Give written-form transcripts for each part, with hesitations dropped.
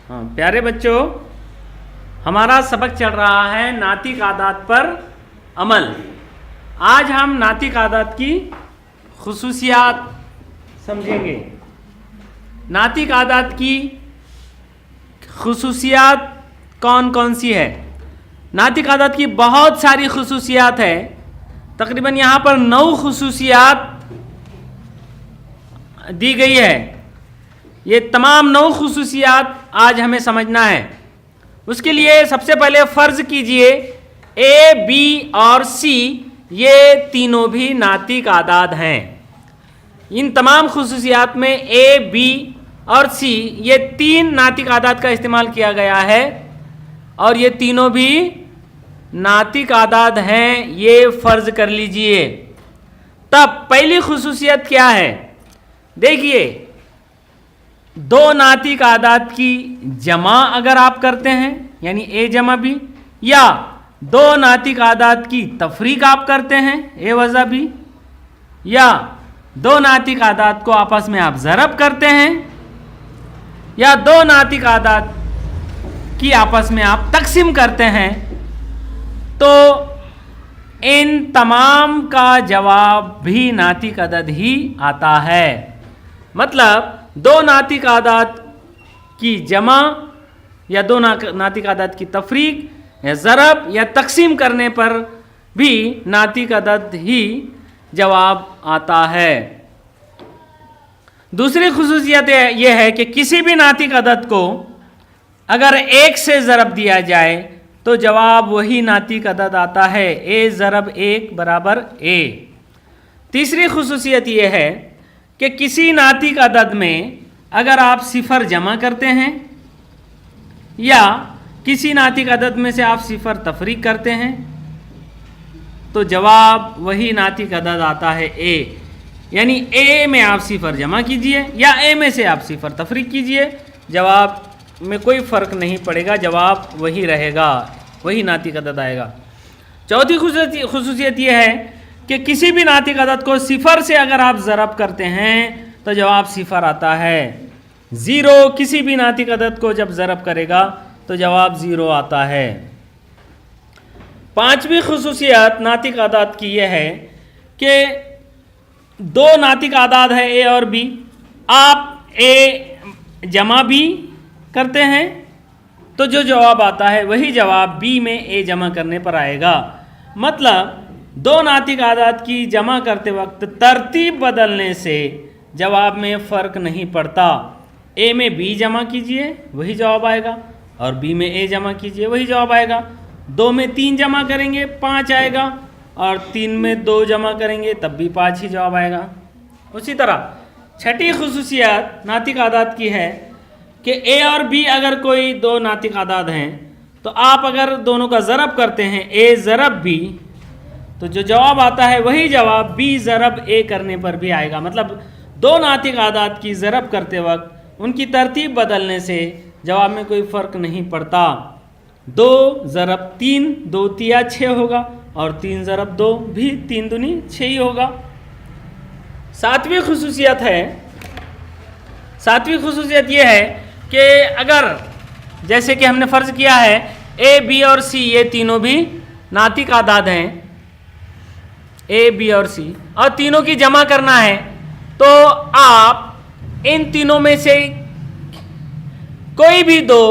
हाँ प्यारे बच्चों, हमारा सबक चल रहा है नातिक आदात पर अमल। आज हम नातिक आदात की खुसूसियात समझेंगे। नातिक आदात की खुसूसियात कौन कौन सी है? नातिक आदात की बहुत सारी खुसूसियात है। तकरीबन यहाँ पर 9 खुसूसियात दी गई है। ये तमाम 9 खुसूसियात आज हमें समझना है। उसके लिए सबसे पहले फ़र्ज़ कीजिए ए, बी और सी ये तीनों भी नातिक आदाद हैं। इन तमाम खुसूसियात में ए, बी और सी ये 3 नातिक आदाद का इस्तेमाल किया गया है और ये तीनों भी नातिक आदाद हैं, ये फ़र्ज़ कर लीजिए। तब पहली खुसूसियत क्या है? देखिए, 2 नातिक आदाद की जमा अगर आप करते हैं यानी ए जमा बी, या 2 नातिक आदाद की तफरीक आप करते हैं ए वज़ा बी, या 2 नातिक आदाद को आपस में आप ज़रब करते हैं, या 2 नातिक आदाद की आपस में आप तकसीम करते हैं, तो इन तमाम का जवाब भी नातिक अदद ही आता है। मतलब 2 नातिक आदाद की जमा या 2 नातिक आदाद की तफरीक या ज़रब या तकसीम करने पर भी नातिक अदद ही जवाब आता है। दूसरी खुसूसियत यह है कि किसी भी नातिक अदद को अगर 1 से ज़रब दिया जाए तो जवाब वही नातिक अदद आता है, ए ज़रब 1 बराबर ए। तीसरी खुसूसियत यह है कि किसी नातिक अदद में अगर आप सिफ़र जमा करते हैं या किसी नातिक अदद में से आप सिफ़र तफरीक करते हैं तो जवाब वही नातिक अदद आता है ए। यानी ए में आप सिफ़र जमा कीजिए या ए में से आप सिफ़र तफरीक कीजिए, जवाब में कोई फ़र्क नहीं पड़ेगा, जवाब वही रहेगा, वही नातिक अदद आएगा। चौथी खुसूसियत यह है कि किसी भी नातिक अदद को सिफ़र से अगर आप ज़रब करते हैं तो जवाब सिफ़र आता है। 0 किसी भी नातिक अदद को जब ज़रब करेगा तो जवाब 0 आता है। पांचवी खुसूसियत नातिक आदाद की यह है कि 2 नातिक आदाद है ए और बी, आप ए जमा बी करते हैं तो जो जवाब आता है वही जवाब बी में ए जमा करने पर आएगा। मतलब 2 नातिक आदाद की जमा करते वक्त तरतीब बदलने से जवाब में फ़र्क नहीं पड़ता। ए में बी जमा कीजिए वही जवाब आएगा और बी में ए जमा कीजिए वही जवाब आएगा। 2 में 3 जमा करेंगे 5 आएगा और 3 में 2 जमा करेंगे तब भी 5 ही जवाब आएगा। उसी तरह छठी खुसूसियत नातिक आदाद की है कि ए और बी अगर कोई 2 नातिक आदाद हैं तो आप अगर दोनों का ज़रब करते हैं ए ज़रब बी तो जो जवाब आता है वही जवाब बी ज़रब ए करने पर भी आएगा। मतलब 2 नातिक आदाद की ज़रब करते वक्त उनकी तरतीब बदलने से जवाब में कोई फ़र्क नहीं पड़ता। 2 ज़रब 3 2 तिया 6 होगा और 3 ज़रब 2 भी 3 दूनी 6 ही होगा। सातवीं खुसूसियत यह है कि अगर जैसे कि हमने फ़र्ज़ किया है ए, बी और सी ये तीनों भी नातिक आदाद हैं, ए, बी और सी, और तीनों की जमा करना है तो आप इन तीनों में से कोई भी 2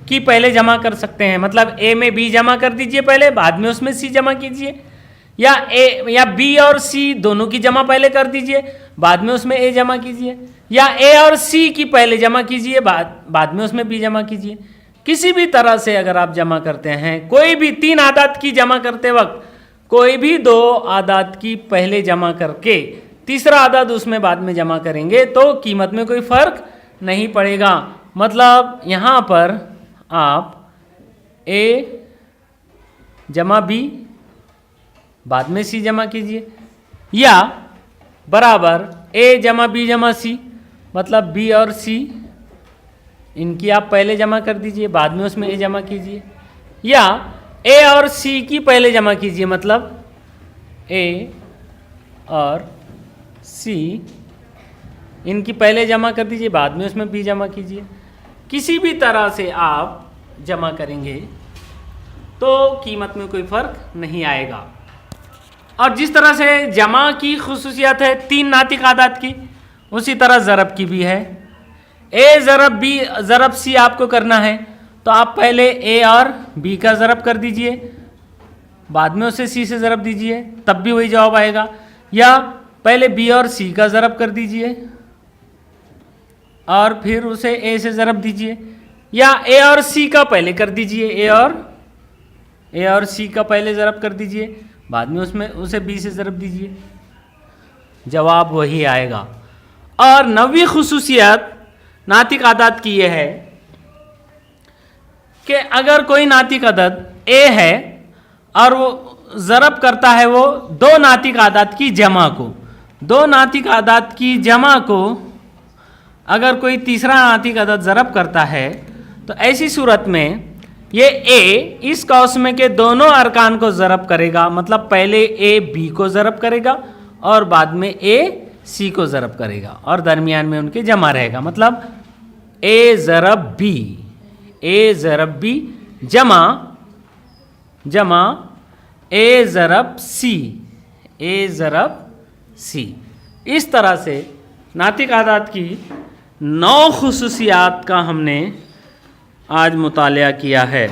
की पहले जमा कर सकते हैं। मतलब ए में बी जमा कर दीजिए पहले, बाद में उसमें सी जमा कीजिए, या ए या बी और सी दोनों की जमा पहले कर दीजिए, बाद में उसमें ए जमा कीजिए, या ए और सी की पहले जमा कीजिए, बाद में उसमें बी जमा कीजिए। किसी भी तरह से अगर आप जमा करते हैं, कोई भी 3 आदाद की जमा करते वक्त कोई भी 2 आदाद की पहले जमा करके तीसरा आदाद उसमें बाद में जमा करेंगे तो कीमत में कोई फ़र्क नहीं पड़ेगा। मतलब यहाँ पर आप ए जमा बी बाद में सी जमा कीजिए, या बराबर ए जमा बी जमा सी, मतलब बी और सी इनकी आप पहले जमा कर दीजिए, बाद में उसमें ए जमा कीजिए, या ए और सी की पहले जमा कीजिए, मतलब ए और सी इनकी पहले जमा कर दीजिए, बाद में उसमें बी जमा कीजिए, किसी भी तरह से आप जमा करेंगे तो कीमत में कोई फ़र्क नहीं आएगा। और जिस तरह से जमा की खुसूसियत है 3 नातिक आदाद की, उसी तरह ज़रब की भी है। ए ज़रब बी ज़रब सी आपको करना है तो आप पहले ए और बी का ज़रब कर दीजिए, बाद में उसे सी से ज़रब दीजिए, तब भी वही जवाब आएगा। या पहले बी और सी का ज़रब कर दीजिए और फिर उसे ए से ज़रब दीजिए, या ए और सी का पहले कर दीजिए, ए और सी का पहले ज़रब कर दीजिए, बाद में उसमें उसे बी से ज़रब दीजिए, जवाब वही आएगा। और 9वीं खुसूसियत नातिक आदाद की यह है कि अगर कोई नातिक अदद ए है और वो ज़रब करता है वो 2 नातिक आदाद की जमा को, 2 नातिक आदाद की जमा को अगर कोई तीसरा नातिक अदद ज़रब करता है तो ऐसी सूरत में ये ए इस कौसमे के दोनों अरकान को ज़रब करेगा, मतलब पहले ए बी को ज़रब करेगा और बाद में ए सी को ज़रब करेगा और दरमियान में उनके जमा रहेगा। मतलब ए ज़रब बी जमा ए ज़रब सी। इस तरह से नातिक आदाद की 9 खुसूसियात का हमने आज मुतालिया किया है।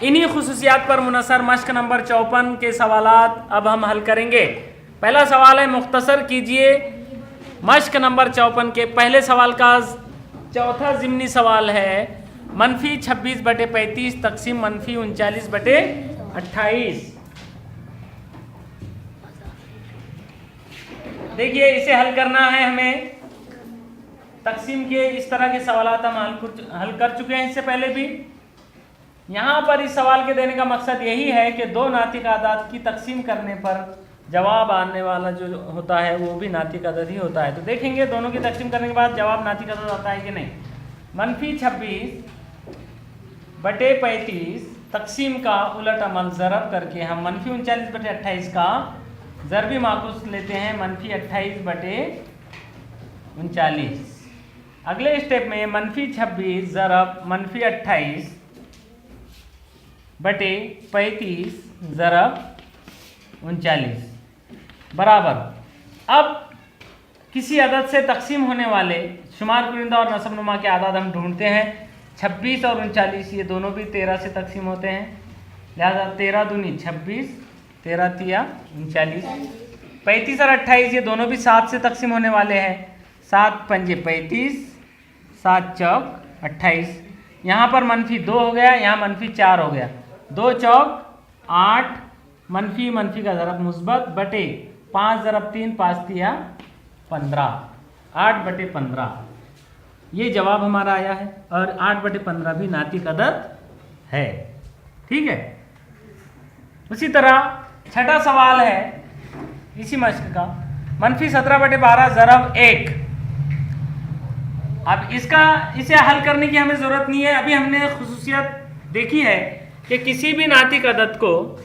इन्हीं खुसूसियात पर मुनसर मश्क नंबर 54 के सवालात अब हम हल करेंगे। पहला सवाल है मुख्तसर कीजिए। मश्क नंबर 54 के पहले सवाल का चौथा ज़िमनी सवाल है -26/35 तक़सीम -39/28। देखिए इसे हल करना है हमें। तक़सीम के इस तरह के सवालात हम हल कर चुके हैं इससे पहले भी। यहाँ पर इस सवाल के देने का मकसद यही है कि 2 नातिक आदाद की तक़सीम करने पर जवाब आने वाला जो होता है वो भी नातिक अदद ही होता है। तो देखेंगे दोनों की तक़सीम करने के बाद जवाब नातिक अदद आता है कि नहीं। -26/35 तक़सीम का उलट अमल ज़रब करके हम -39/28 का ज़रबी माकूस लेते हैं -28/39। अगले स्टेप में -26 ज़रब -28/35 ज़रब 39 बराबर। अब किसी अदद से तक़सीम होने वाले शुमार कुरिंदा और नसबनुमा के आदाद हम ढूंढते हैं। 26 और 39 ये दोनों भी 13 से तक़सीम होते हैं, लिहाजा 13 दूनी 26, 13 तिया 39। 35 और 28 ये दोनों भी 7 से तक़सीम होने वाले हैं, 7 पंजे 35, 7 चौक 28। यहाँ पर -2 हो गया, यहाँ -4 हो गया, 2 चौक 8, मनफी का ज़रब मुस्बत बटे 5 ज़रब 3, 5 तिया 15, 8/15 ये जवाब हमारा आया है। और 8/15 भी नातिक अदद है। ठीक है। उसी तरह छठा सवाल है इसी मश्क का -17/12 ज़रब 1। अब इसे हल करने की हमें ज़रूरत नहीं है। अभी हमने खुसूसियत देखी है कि किसी भी नातिक अदद को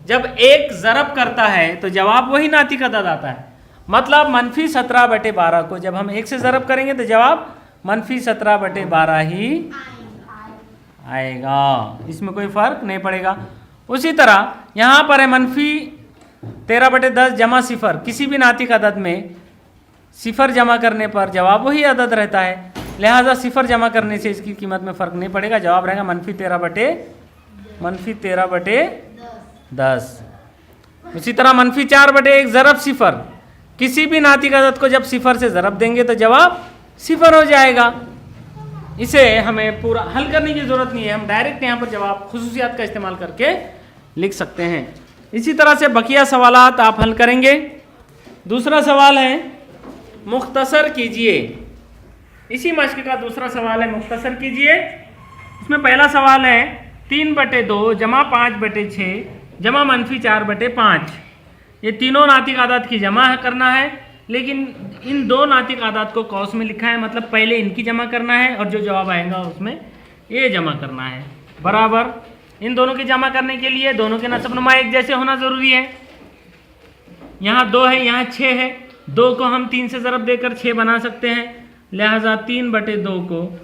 जब 1 ज़रब करता है तो जवाब वही नातिक अदद आता है। मतलब -17/12 को जब हम 1 से ज़रब करेंगे तो जवाब -17/12 ही आएगा, इसमें कोई फ़र्क नहीं पड़ेगा। उसी तरह यहाँ पर है -13/10 जमा 0। किसी भी नातिक अदद में 0 जमा करने पर जवाब वही अदद रहता है, लिहाजा 0 जमा करने से इसकी कीमत में फ़र्क नहीं पड़ेगा, जवाब रहेगा -13/10। उसी तरह -4/1 ज़रब 0। किसी भी नातिक अदद को जब 0 से ज़रब देंगे तो जवाब 0 हो जाएगा। इसे हमें पूरा हल करने की ज़रूरत नहीं है, हम डायरेक्ट यहाँ पर जवाब खुसूसियात का इस्तेमाल करके लिख सकते हैं। इसी तरह से बकिया सवालात आप हल करेंगे। दूसरा सवाल है मुख्तसर कीजिए। इसी मश्क का दूसरा सवाल है मुख्तसर कीजिए। इसमें पहला सवाल है 3/2 जमा 5/6 जमा -4/5। ये तीनों नातिक आदाद की जमा करना है, लेकिन इन 2 नातिक आदाद को कौस में लिखा है, मतलब पहले इनकी जमा करना है और जो जवाब आएगा उसमें ये जमा करना है बराबर। इन दोनों की जमा करने के लिए दोनों के नसबनुमा एक जैसे होना ज़रूरी है। यहाँ 2 है, यहाँ 6 है, 2 को हम 3 से ज़रब देकर 6 बना सकते हैं, लिहाजा 3/2 को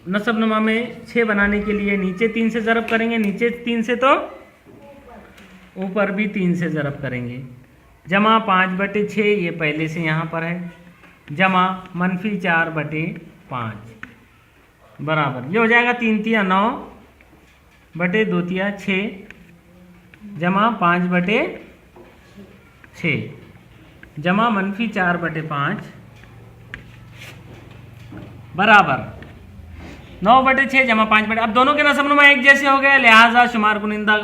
नसबनुमा में 6 बनाने के लिए नीचे 3 से ज़रब करेंगे, नीचे 3 से तो ऊपर भी 3 से ज़रब करेंगे। जमा 5/6 ये पहले से यहाँ पर है, जमा -4/5 बराबर ये हो जाएगा 3 तिया 9 बटे 2 तिया 6 जमा 5/6 जमा -4/5 बराबर 9/6 जमा 5/। अब दोनों के नसबनुमा एक जैसे हो गए, लिहाजा शुमार कुनिंदा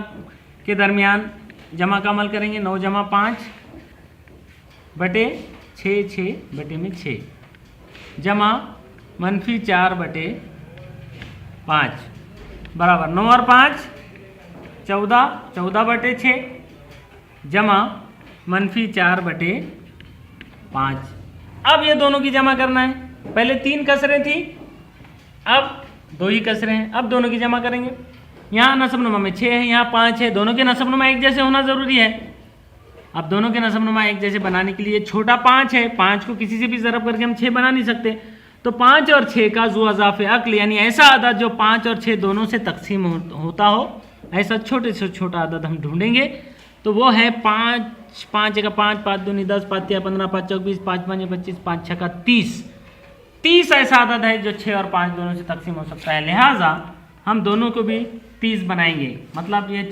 के दरमियान जमा का अमल करेंगे। 9 जमा 5/6 6/6 जमा -4/5 बराबर 9 और 5 14 14/6 जमा -4/5। अब ये दोनों की जमा करना है। पहले 3 कसरें थी, अब 2 ही कसरें हैं। अब दोनों की जमा करेंगे। यहाँ नसबनुमा में 6 है, यहाँ 5 है, दोनों के नसबनुमा एक जैसे होना ज़रूरी है। अब दोनों के नसबनुमा एक जैसे बनाने के लिए छोटा 5 है, 5 को किसी से भी ज़रब करके हम 6 बना नहीं सकते, तो 5 और 6 का ज़ू अज़ाफ़े अक्ल यानी ऐसा अदद जो 5 और 6 दोनों से तकसीम होता हो, ऐसा छोटे से छोटा अदद हम ढूंढेंगे। तो वो है 5 5 1 5 5 2 10 5 3 15 5 4 20 5 5 25 5 6 30 30 ऐसा अदद है जो 6 और 5 दोनों से तकसीम हो सकता है। लिहाजा हम दोनों को भी 30 बनाएंगे। मतलब ये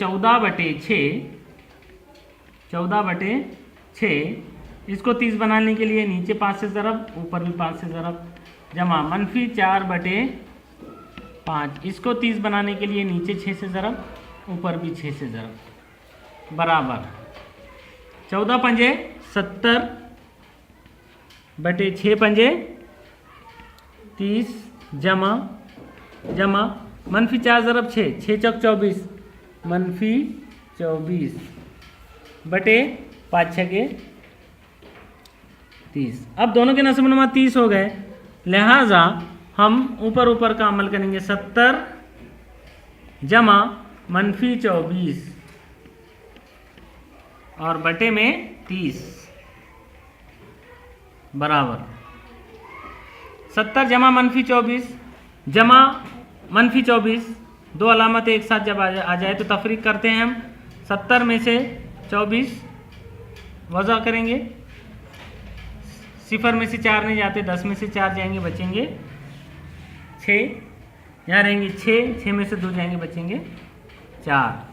14/6 इसको 30 बनाने के लिए नीचे 5 से ज़रब, ऊपर भी 5 से ज़रब जमा -4/5 इसको 30 बनाने के लिए नीचे 6 से ज़रब, ऊपर भी 6 से ज़रब बराबर 14 पंजे 70/6 पंजे 30 जमा -4 ज़रब 6 6 चौक 24 -24/5 6 30। अब दोनों के नसबनुमा 30 हो गए, लिहाजा हम ऊपर का अमल करेंगे। 70 जमा -24 और बटे में 30 बराबर 70 जमा -24 जमा -24 दो अलामतें एक साथ जब आ जाए तो तफरीक करते हैं हम। 70 में से 24 वज़ा करेंगे, 0 में से 4 नहीं जाते, 10 में से 4 जाएंगे, बचेंगे 6, यहाँ रहेंगे 6 में से 2 जाएंगे, बचेंगे 4।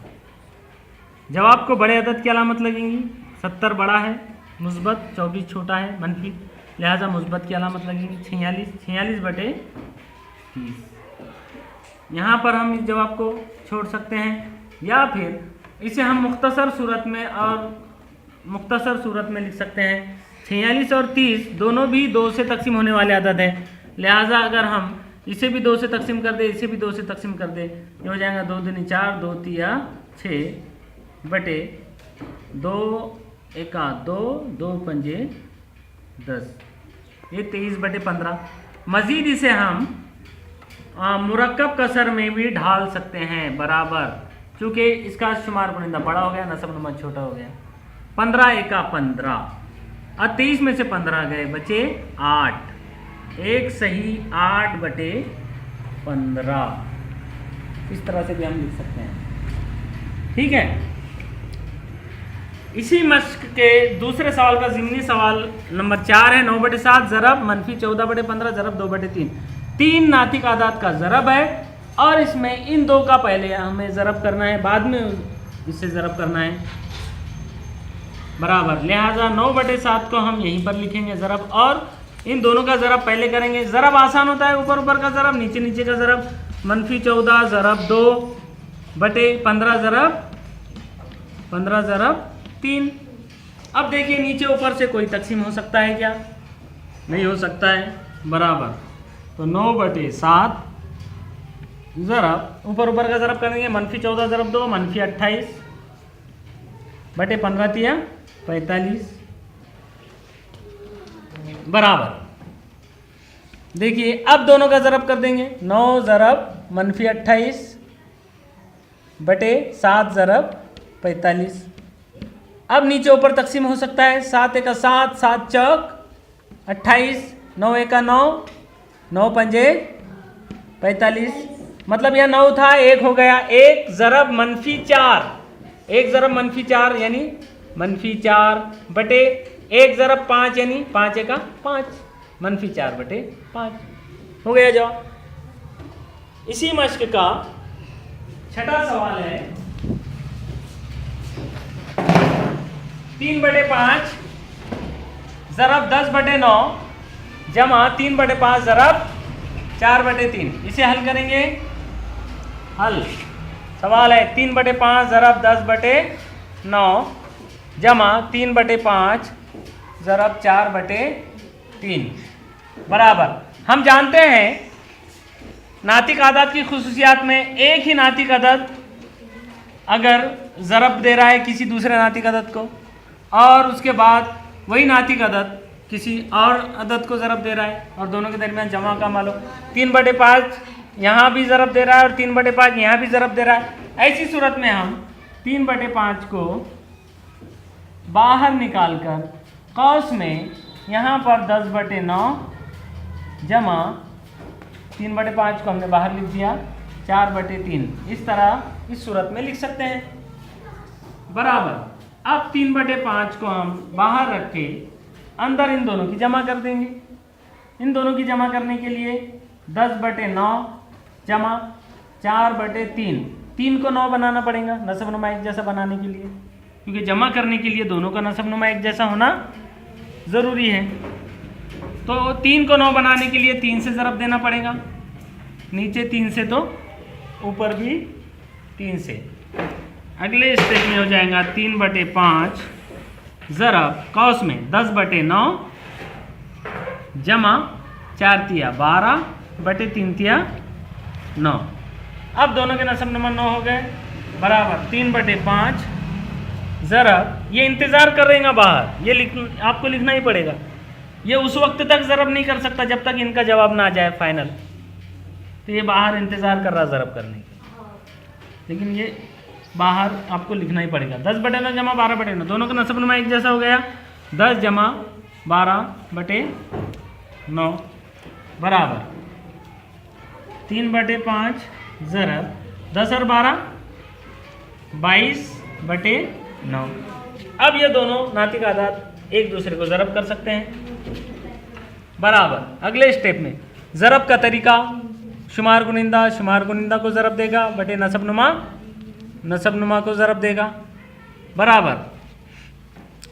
जवाब को बड़े अदद की अलामत लगेंगी। 70 बड़ा है मुस्बत, 24 छोटा है मनफी, लिहाजा मुस्बत की अलामत लगेगी। 46/30। यहाँ पर हम इस जवाब को छोड़ सकते हैं या फिर इसे हम मुख्तसर सूरत में लिख सकते हैं। 46 और 30 दोनों भी 2 से तकसीम होने वाले अदद हैं, लिहाजा अगर हम इसे भी 2 से तकसीम कर दे, इसे भी 2 से तकसीम कर दे, ये हो जाएगा 2 दूनी 4 2 तिया 6 बटे 2 एका 2 2 पंजे 10 ये 23/15। मज़ीद इसे हम मुरक्कब कसर में भी ढाल सकते हैं बराबर, चूँकि इसका शुमार कुनिंदा बड़ा हो गया, नसबनुमा छोटा हो गया। 15 एका 15 और 23 में से 15 गए, बचे 8, एक सही 8/15। इस तरह से भी हम लिख सकते हैं। ठीक है, इसी मश्क के दूसरे सवाल का ज़िमनी सवाल नंबर 4 है। 9/7 ज़रब -14/15 ज़रब 2/3 3 नातिक आदात का ज़रब है और इसमें इन 2 का पहले हमें ज़रब करना है, बाद में इससे ज़रब करना है बराबर। लिहाजा 9/7 को हम यहीं पर लिखेंगे ज़रब, और इन दोनों का ज़रब पहले करेंगे। ज़रब आसान होता है, ऊपर का ज़रब, नीचे का ज़रब। -14 ज़रब 2/15 ज़रब 15 ज़रब 3। अब देखिए नीचे ऊपर से कोई तकसीम हो सकता है क्या? नहीं हो सकता है बराबर। तो 9/7 ज़रब ऊपर का ज़रब करेंगे। -14 ज़रब 2 -28/15 तिया 45 बराबर। देखिए अब दोनों का ज़रब कर देंगे। 9 ज़रब -28/7 ज़रब 45। अब नीचे ऊपर तकसीम हो सकता है। 7 एका 7 7 चौक 28 9 एका 9 9 पंजे 45, मतलब यह 9 था, 1 हो गया, 1 ज़रब -4, 1 ज़रब -4 यानी -4 बटे 1 ज़रब 5 यानी 5 का 5, -4 बटे 5 हो गया जवाब। इसी मश्क का छठा सवाल है 3 बटे 5 ज़रब 10 बटे 9 जमा 3 बटे 5 ज़रब 4 बटे 3। इसे हल करेंगे। हल सवाल है 3 बटे 5 ज़रब 10 बटे 9 जमा 3 बटे 5 ज़रब 4 बटे 3 बराबर। हम जानते हैं नातिक आदद की खुसूसियात में एक ही नातिक अदद अगर ज़रब दे रहा है किसी दूसरे नातिक अदद को और उसके बाद वही नातिक अदद किसी और अदद को ज़रब दे रहा है और दोनों के दरमियान जमा का मान लो 3 बटे 5 यहाँ भी ज़रब दे रहा है और 3 बटे 5 यहाँ भी ज़रब दे रहा है, ऐसी सूरत में हम 3 बटे 5 को बाहर निकाल कर कौस में यहाँ पर 10 बटे 9 जमा 3 बटे 5 को हमने बाहर लिख दिया 4 बटे 3, इस तरह इस सूरत में लिख सकते हैं बराबर। अब 3 बटे 5 को हम बाहर रख के अंदर इन दोनों की जमा कर देंगे। इन दोनों की जमा करने के लिए 10 बटे 9 जमा 4 बटे 3, 3 को 9 बनाना पड़ेगा नसब नुमा एक जैसा बनाने के लिए, क्योंकि जमा करने के लिए दोनों का नसब नुमा एक जैसा होना ज़रूरी है। तो 3 को 9 बनाने के लिए 3 से ज़रब देना पड़ेगा, नीचे 3 से तो ऊपर भी 3 से। अगले स्टेप में हो जाएगा 3 बटे 5 ज़रब कौस में 10 बटे 9 जमा 4 तिया 12 बटे 3 तिया 9। अब दोनों के नसब नुमा 9 हो गए बराबर 3 बटे 5 ज़रब, ये इंतज़ार कर रहेगा बाहर, ये आपको लिखना ही पड़ेगा। ये उस वक्त तक ज़रब नहीं कर सकता जब तक इनका जवाब ना आ जाए फाइनल, तो ये बाहर इंतज़ार कर रहा ज़रब करने का, लेकिन ये बाहर आपको लिखना ही पड़ेगा। 10 बटे 9 जमा 12 बटे 9, दोनों का नसब नुमा एक जैसा हो गया, 10 जमा 12 बटे 9 बराबर 3 बटे 5 ज़रब 10 और 12 22 बटे 9। अब ये दोनों नातिक आदाद एक दूसरे को ज़रब कर सकते हैं बराबर। अगले स्टेप में ज़रब का तरीका, शुमार गुनिंदा को ज़रब देगा बटे नसब नुमा को ज़रब देगा बराबर।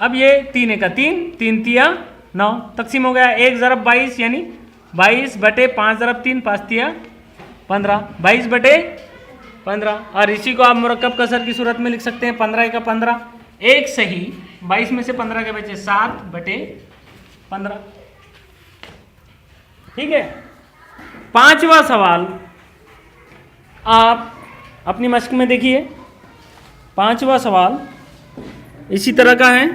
अब ये 3 का 3, 3 तिया 9 तकसीम हो गया, 1 ज़रब 22 यानी 22 बटे 5 ज़रब 3 5 तिया 15, 22 बटे 15। और इसी को आप मुरक्कब कसर की सूरत में लिख सकते हैं 15 का 15, एक सही 22 में से 15 के बचे 7 बटे 15। ठीक है। पांचवा सवाल आप अपनी मश्क में देखिए। पांचवा सवाल इसी तरह का है,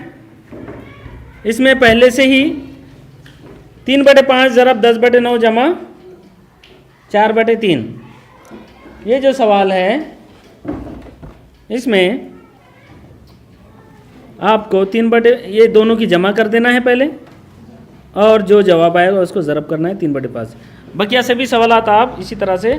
इसमें पहले से ही 3 बटे 5 ज़रब 10 बटे 9 जमा 4 बटे 3, ये जो सवाल है इसमें आपको 3 बटे ये दोनों की जमा कर देना है पहले, और जो जवाब आएगा उसको ज़रब करना है 3 बटे 5। बाकी सभी सवालात आप इसी तरह से